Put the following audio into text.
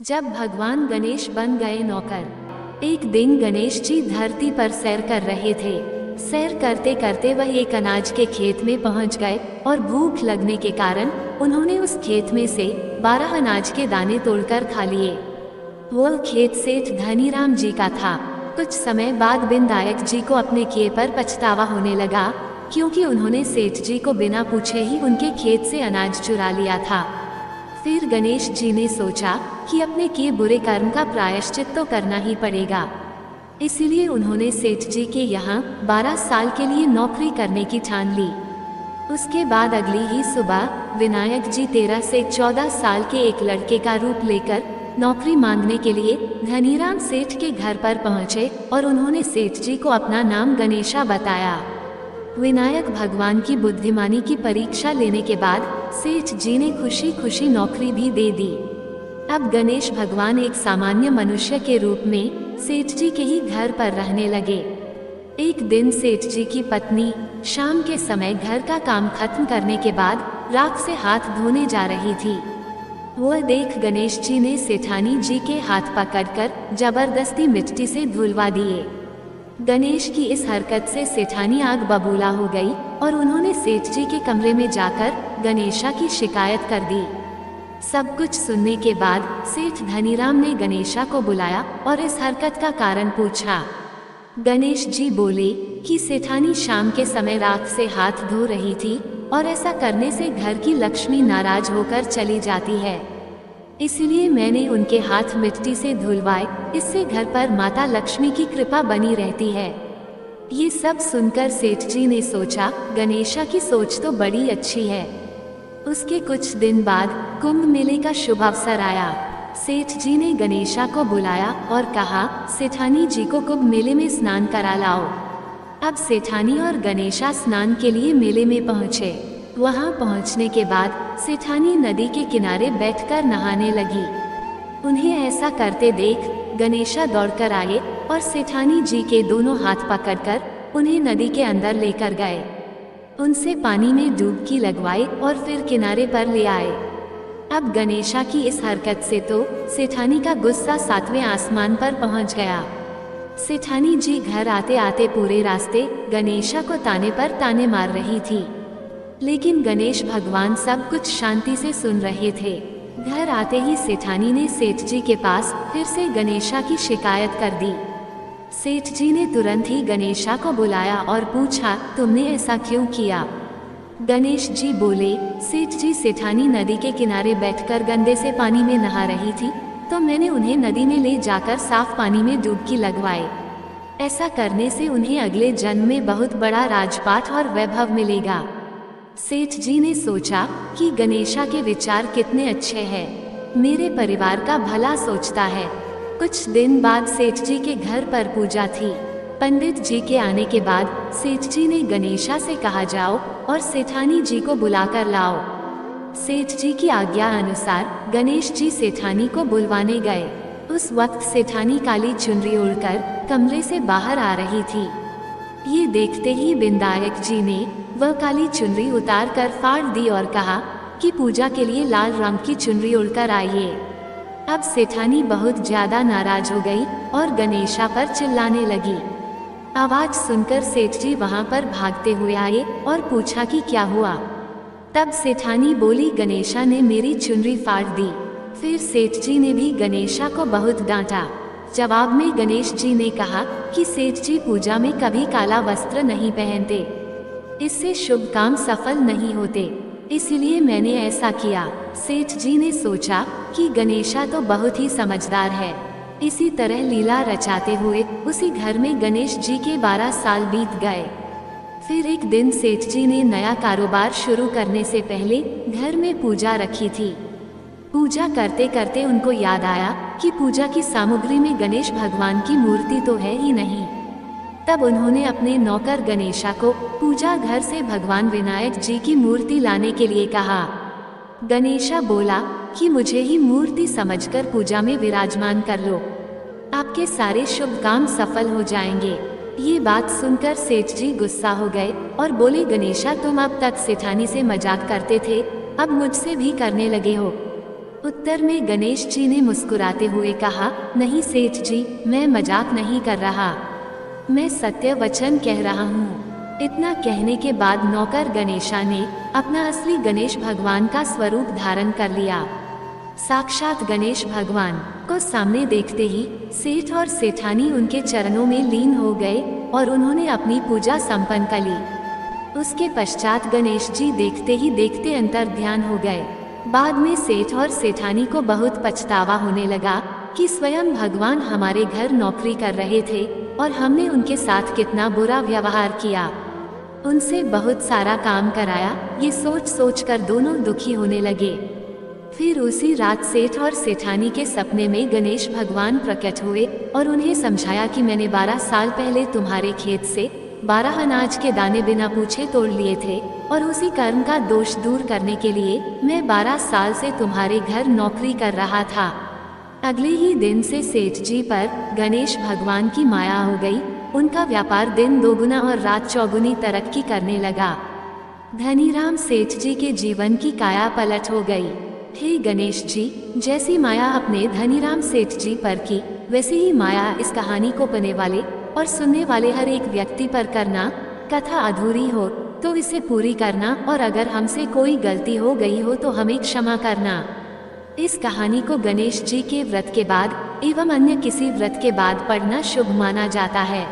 जब भगवान गणेश बन गए नौकर। एक दिन गणेश जी धरती पर सैर कर रहे थे। सैर करते करते वह एक अनाज के खेत में पहुंच गए और भूख लगने के कारण उन्होंने उस खेत में से 12 अनाज के दाने तोड़कर खा लिए। वह खेत सेठ धनीराम जी का था। कुछ समय बाद विनायक जी को अपने किए पर पछतावा होने लगा, क्योंकि उन्होंने सेठ जी को बिना पूछे ही उनके खेत से अनाज चुरा लिया था। फिर गणेश जी ने सोचा कि अपने किए बुरे कर्म का प्रायश्चित तो करना ही पड़ेगा। इसलिए उन्होंने सेठ जी के यहाँ 12 साल के लिए नौकरी करने की ठान ली। उसके बाद अगली ही सुबह विनायक जी 13 से 14 साल के एक लड़के का रूप लेकर नौकरी मांगने के लिए धनीराम सेठ के घर पर पहुंचे और उन्होंने सेठ जी को अपना नाम गणेशा बताया। विनायक भगवान की बुद्धिमानी की परीक्षा लेने के बाद सेठ जी ने खुशी खुशी नौकरी भी दे दी। अब गणेश भगवान एक सामान्य मनुष्य के रूप में सेठ जी के ही घर पर रहने लगे। एक दिन सेठ जी की पत्नी शाम के समय घर का काम खत्म करने के बाद राख से हाथ धोने जा रही थी। वह देख गणेश जी ने सेठानी जी के हाथ पकड़कर जबरदस्ती मिट्टी से धुलवा दिए। गणेश की इस हरकत से सेठानी आग बबूला हो गई और उन्होंने सेठ जी के कमरे में जाकर गणेशा की शिकायत कर दी। सब कुछ सुनने के बाद सेठ धनीराम ने गणेशा को बुलाया और इस हरकत का कारण पूछा। गणेश जी बोले कि सेठानी शाम के समय राख से हाथ धो रही थी और ऐसा करने से घर की लक्ष्मी नाराज होकर चली जाती है, इसलिए मैंने उनके हाथ मिट्टी से धुलवाए। इससे घर पर माता लक्ष्मी की कृपा बनी रहती है। ये सब सुनकर सेठ जी ने सोचा, गणेशा की सोच तो बड़ी अच्छी है। उसके कुछ दिन बाद कुंभ मेले का शुभ अवसर आया। सेठ जी ने गणेशा को बुलाया और कहा, सेठानी जी को कुंभ मेले में स्नान करा लाओ। अब सेठानी और गणेशा स्नान के लिए मेले में पहुँचे। वहां पहुंचने के बाद सेठानी नदी के किनारे बैठकर नहाने लगी। उन्हें ऐसा करते देख गणेशा दौड़कर आए और सेठानी जी के दोनों हाथ पकड़कर उन्हें नदी के अंदर लेकर गए। उनसे पानी में डुबकी लगवाई और फिर किनारे पर ले आए। अब गणेशा की इस हरकत से तो सेठानी का गुस्सा 7वें आसमान पर पहुंच गया। सेठानी जी घर आते आते पूरे रास्ते गणेशा को ताने पर ताने मार रही थी, लेकिन गणेश भगवान सब कुछ शांति से सुन रहे थे। घर आते ही सेठानी ने सेठ जी के पास फिर से गणेशा की शिकायत कर दी। सेठ जी ने तुरंत ही गणेशा को बुलाया और पूछा, तुमने ऐसा क्यों किया? गणेश जी बोले, सेठ जी, सेठानी नदी के किनारे बैठकर गंदे से पानी में नहा रही थी, तो मैंने उन्हें नदी में ले जाकर साफ पानी में डुबकी लगवाई। ऐसा करने से उन्हें अगले जन्म में बहुत बड़ा राजपाट और वैभव मिलेगा। सेठ जी ने सोचा कि गणेशा के विचार कितने अच्छे हैं, मेरे परिवार का भला सोचता है। कुछ दिन बाद सेठ जी के घर पर पूजा थी। पंडित जी के आने के बाद सेठ जी ने गणेशा से कहा, जाओ और सेठानी जी को बुलाकर लाओ। सेठ जी की आज्ञा अनुसार गणेश जी सेठानी को बुलवाने गए। उस वक्त सेठानी काली चुनरी ओढ़कर कमरे से बाहर आ रही थी। ये देखते ही विनायक जी ने वह काली चुनरी उतार कर फाड़ दी और कहा कि पूजा के लिए लाल रंग की चुनरी उड़कर आइए। अब सेठानी बहुत ज्यादा नाराज हो गई और गणेशा पर चिल्लाने लगी। आवाज सुनकर सेठ जी वहां पर भागते हुए आए और पूछा कि क्या हुआ। तब सेठानी बोली, गणेशा ने मेरी चुनरी फाड़ दी। फिर सेठ जी ने भी गणेशा को बहुत डांटा। जवाब में गणेश जी ने कहा कि सेठ जी पूजा में कभी काला वस्त्र नहीं पहनते, इससे शुभ काम सफल नहीं होते, इसलिए मैंने ऐसा किया। सेठ जी ने सोचा कि गणेशा तो बहुत ही समझदार है। इसी तरह लीला रचाते हुए उसी घर में गणेश जी के 12 साल बीत गए। फिर एक दिन सेठ जी ने नया कारोबार शुरू करने से पहले घर में पूजा रखी थी। पूजा करते करते उनको याद आया कि पूजा की सामग्री में गणेश भगवान की मूर्ति तो है ही नहीं। तब उन्होंने अपने नौकर गणेशा को पूजा घर से भगवान विनायक जी की मूर्ति लाने के लिए कहा। गणेशा बोला कि मुझे ही मूर्ति समझकर पूजा में विराजमान कर लो, आपके सारे शुभ काम सफल हो जाएंगे। ये बात सुनकर सेठ जी गुस्सा हो गए और बोले, गणेशा, तुम अब तक सेठानी से मजाक करते थे, अब मुझसे भी करने लगे हो। उत्तर में गणेश जी ने मुस्कुराते हुए कहा, नहीं सेठ जी, मैं मजाक नहीं कर रहा, मैं सत्य वचन कह रहा हूँ। इतना कहने के बाद नौकर गणेशा ने अपना असली गणेश भगवान का स्वरूप धारण कर लिया। साक्षात गणेश भगवान को सामने देखते ही सेठ और सेठानी उनके चरणों में लीन हो गए और उन्होंने अपनी पूजा संपन्न कर ली। उसके पश्चात गणेश जी देखते ही देखते अंतर्ध्यान हो गए। बाद में सेठ और सेठानी को बहुत पछतावा होने लगा कि स्वयं भगवान हमारे घर नौकरी कर रहे थे और हमने उनके साथ कितना बुरा व्यवहार किया, उनसे बहुत सारा काम कराया। ये सोच सोच कर दोनों दुखी होने लगे। फिर उसी रात सेठ और सेठानी के सपने में गणेश भगवान प्रकट हुए और उन्हें समझाया कि मैंने 12 साल पहले तुम्हारे खेत से 12 अनाज के दाने बिना पूछे तोड़ लिए थे और उसी कर्म का दोष दूर करने के लिए मैं 12 साल से तुम्हारे घर नौकरी कर रहा था। अगले ही दिन से सेठ जी पर गणेश भगवान की माया हो गई। उनका व्यापार दिन दोगुना और रात चौगुनी तरक्की करने लगा। धनीराम सेठ जी के जीवन की काया पलट हो गई। हे गणेश जी, जैसी माया अपने धनीराम सेठ जी पर की, वैसे ही माया इस कहानी को पढ़ने वाले और सुनने वाले हर एक व्यक्ति पर करना। कथा अधूरी हो तो इसे पूरी करना और अगर हमसे कोई गलती हो गई हो तो हमें क्षमा करना। इस कहानी को गणेश जी के व्रत के बाद एवं अन्य किसी व्रत के बाद पढ़ना शुभ माना जाता है।